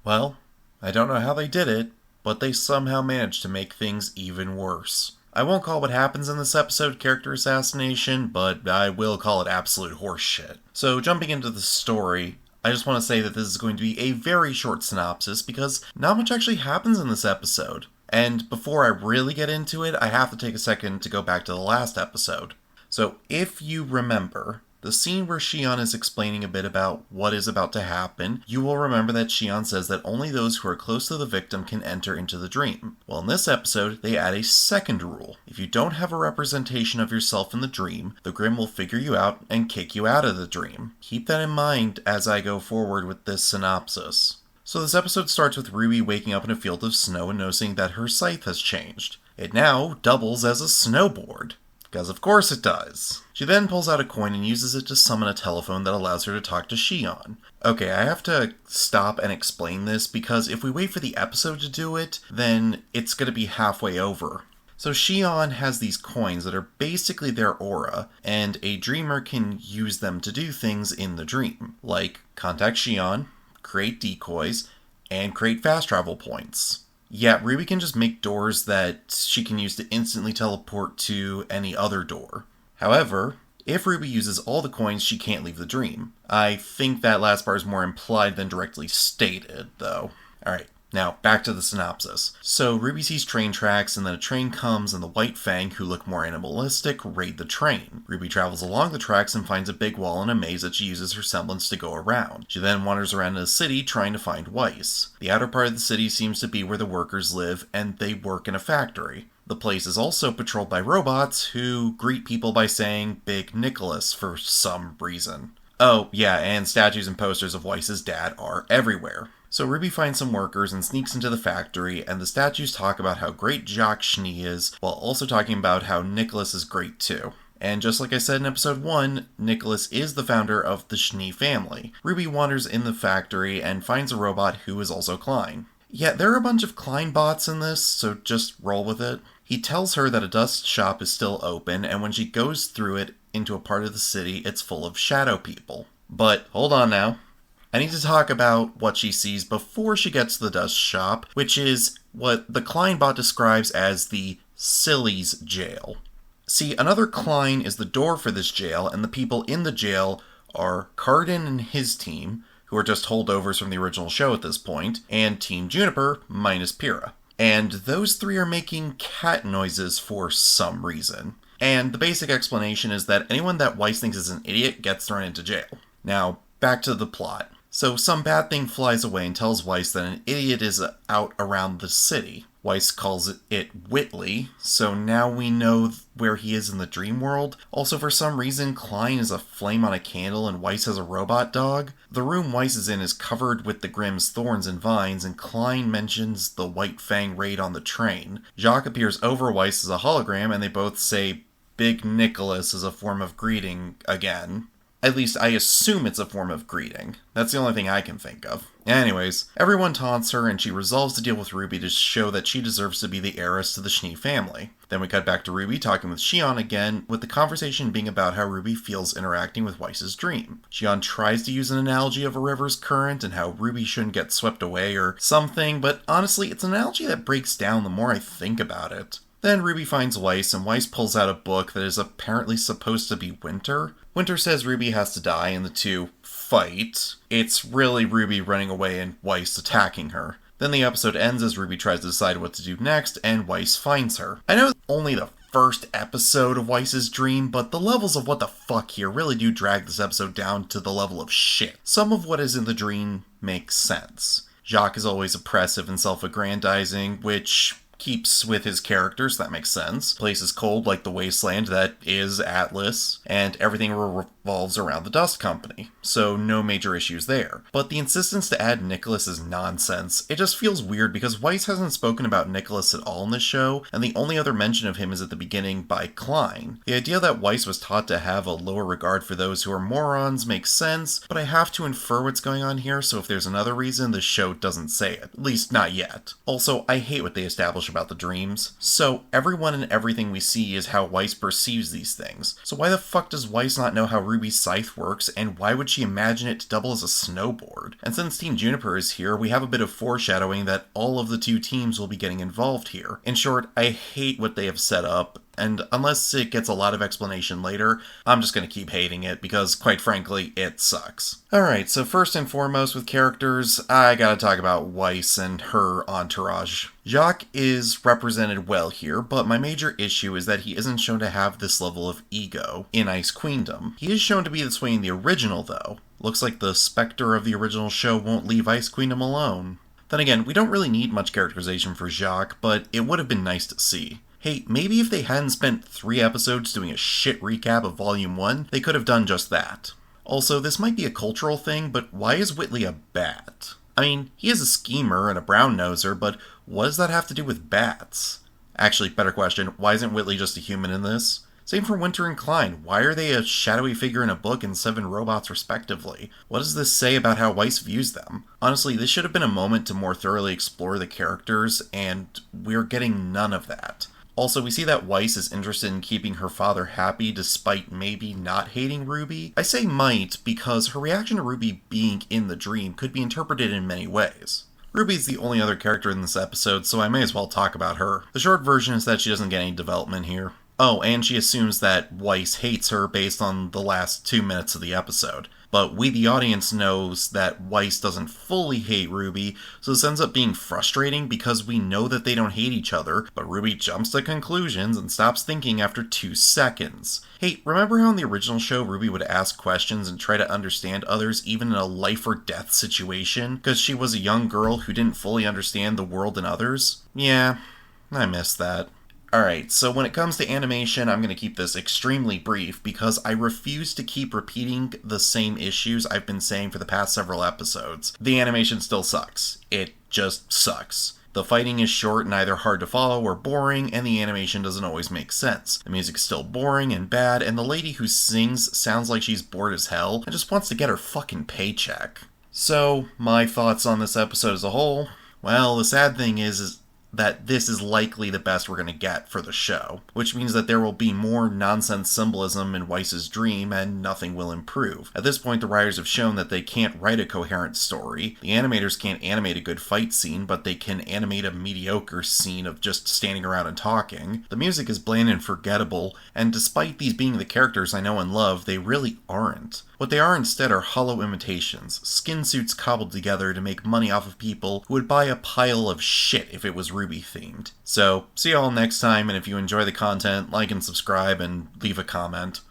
Well, I don't know how they did it, but they somehow managed to make things even worse. I won't call what happens in this episode character assassination, but I will call it absolute horseshit. So, jumping into the story, I just want to say that this is going to be a very short synopsis because not much actually happens in this episode. And before I really get into it, I have to take a second to go back to the last episode. So, if you remember, the scene where Shion is explaining a bit about what is about to happen, you will remember that Shion says that only those who are close to the victim can enter into the dream. Well, in this episode, they add a second rule. If you don't have a representation of yourself in the dream, the Grimm will figure you out and kick you out of the dream. Keep that in mind as I go forward with this synopsis. So this episode starts with Ruby waking up in a field of snow and noticing that her scythe has changed. It now doubles as a snowboard. Because of course it does. She then pulls out a coin and uses it to summon a telephone that allows her to talk to Shion. Okay, I have to stop and explain this because if we wait for the episode to do it, then it's going to be halfway over. So Shion has these coins that are basically their aura, and a dreamer can use them to do things in the dream, like contact Shion, create decoys, and create fast travel points. Yeah, Ruby can just make doors that she can use to instantly teleport to any other door. However, if Ruby uses all the coins, she can't leave the dream. I think that last part is more implied than directly stated, though. Alright, now back to the synopsis. So Ruby sees train tracks, and then a train comes, and the White Fang, who look more animalistic, raid the train. Ruby travels along the tracks and finds a big wall and a maze that she uses her semblance to go around. She then wanders around in the city trying to find Weiss. The outer part of the city seems to be where the workers live, and they work in a factory. The place is also patrolled by robots who greet people by saying Big Nicholas for some reason. Oh, yeah, and statues and posters of Weiss's dad are everywhere. So Ruby finds some workers and sneaks into the factory, and the statues talk about how great Jacques Schnee is, while also talking about how Nicholas is great too. And just like I said in episode 1, Nicholas is the founder of the Schnee family. Ruby wanders in the factory and finds a robot who is also Klein. Yeah, there are a bunch of Klein bots in this, so just roll with it. He tells her that a dust shop is still open, and when she goes through it into a part of the city, it's full of shadow people. But hold on now. I need to talk about what she sees before she gets to the dust shop, which is what the Klein bot describes as the Silly's jail. See, another Klein is the door for this jail, and the people in the jail are Cardin and his team, who are just holdovers from the original show at this point, and Team Juniper minus Pyrrha. And those three are making cat noises for some reason. And the basic explanation is that anyone that Weiss thinks is an idiot gets thrown into jail. Now, back to the plot. So some bad thing flies away and tells Weiss that an idiot is out around the city. Weiss calls it Whitley, so now we know where he is in the dream world. Also, for some reason, Klein is a flame on a candle and Weiss has a robot dog. The room Weiss is in is covered with the Grimm's thorns and vines, and Klein mentions the White Fang raid on the train. Jacques appears over Weiss as a hologram, and they both say Big Nicholas as a form of greeting again. At least, I assume it's a form of greeting. That's the only thing I can think of. Anyways, everyone taunts her, and she resolves to deal with Ruby to show that she deserves to be the heiress to the Schnee family. Then we cut back to Ruby talking with Shion again, with the conversation being about how Ruby feels interacting with Weiss's dream. Shion tries to use an analogy of a river's current and how Ruby shouldn't get swept away or something, but honestly, it's an analogy that breaks down the more I think about it. Then Ruby finds Weiss, and Weiss pulls out a book that is apparently supposed to be Winter. Winter says Ruby has to die, and the two fight. It's really Ruby running away and Weiss attacking her. Then the episode ends as Ruby tries to decide what to do next, and Weiss finds her. I know it's only the first episode of Weiss's dream, but the levels of what the fuck here really do drag this episode down to the level of shit. Some of what is in the dream makes sense. Jacques is always oppressive and self-aggrandizing, which keeps with his character, so that makes sense. The place is cold like the wasteland that is Atlas, and everything revolves around the Dust Company, so no major issues there. But the insistence to add Nicholas is nonsense. It just feels weird because Weiss hasn't spoken about Nicholas at all in this show, and the only other mention of him is at the beginning by Klein. The idea that Weiss was taught to have a lower regard for those who are morons makes sense, but I have to infer what's going on here, so if there's another reason, the show doesn't say it. At least not yet. Also, I hate what they establish about the dreams. So everyone and everything we see is how Weiss perceives these things. So why the fuck does Weiss not know how Ruby Ruby's scythe works, and why would she imagine it to double as a snowboard? And since Team Juniper is here, we have a bit of foreshadowing that all of the two teams will be getting involved here. In short, I hate what they have set up, and unless it gets a lot of explanation later, I'm just going to keep hating it because, quite frankly, it sucks. Alright, so first and foremost with characters, I gotta talk about Weiss and her entourage. Jacques is represented well here, but my major issue is that he isn't shown to have this level of ego in Ice Queendom. He is shown to be this way in the original, though. Looks like the specter of the original show won't leave Ice Queendom alone. Then again, we don't really need much characterization for Jacques, but it would have been nice to see. Hey, maybe if they hadn't spent 3 episodes doing a shit recap of Volume 1, they could have done just that. Also, this might be a cultural thing, but why is Whitley a bat? I mean, he is a schemer and a brown-noser, but what does that have to do with bats? Actually, better question, why isn't Whitley just a human in this? Same for Winter and Klein. Why are they a shadowy figure in a book and 7 robots respectively? What does this say about how Weiss views them? Honestly, this should have been a moment to more thoroughly explore the characters, and we're getting none of that. Also, we see that Weiss is interested in keeping her father happy despite maybe not hating Ruby. I say might because her reaction to Ruby being in the dream could be interpreted in many ways. Ruby's the only other character in this episode, so I may as well talk about her. The short version is that she doesn't get any development here. Oh, and she assumes that Weiss hates her based on the last 2 minutes of the episode. But we, the audience, knows that Weiss doesn't fully hate Ruby, so this ends up being frustrating because we know that they don't hate each other, but Ruby jumps to conclusions and stops thinking after 2 seconds. Hey, remember how in the original show Ruby would ask questions and try to understand others even in a life or death situation, because she was a young girl who didn't fully understand the world and others? Yeah, I miss that. Alright, so when it comes to animation, I'm going to keep this extremely brief because I refuse to keep repeating the same issues I've been saying for the past several episodes. The animation still sucks. It just sucks. The fighting is short and either hard to follow or boring, and the animation doesn't always make sense. The music's still boring and bad, and the lady who sings sounds like she's bored as hell and just wants to get her fucking paycheck. So, my thoughts on this episode as a whole? Well, the sad thing is that this is likely the best we're going to get for the show, which means that there will be more nonsense symbolism in Weiss's dream and nothing will improve. At this point, the writers have shown that they can't write a coherent story. The animators can't animate a good fight scene, but they can animate a mediocre scene of just standing around and talking. The music is bland and forgettable, and despite these being the characters I know and love, they really aren't. What they are instead are hollow imitations, skin suits cobbled together to make money off of people who would buy a pile of shit if it was Ruby themed. So, see y'all next time, and if you enjoy the content, like and subscribe and leave a comment.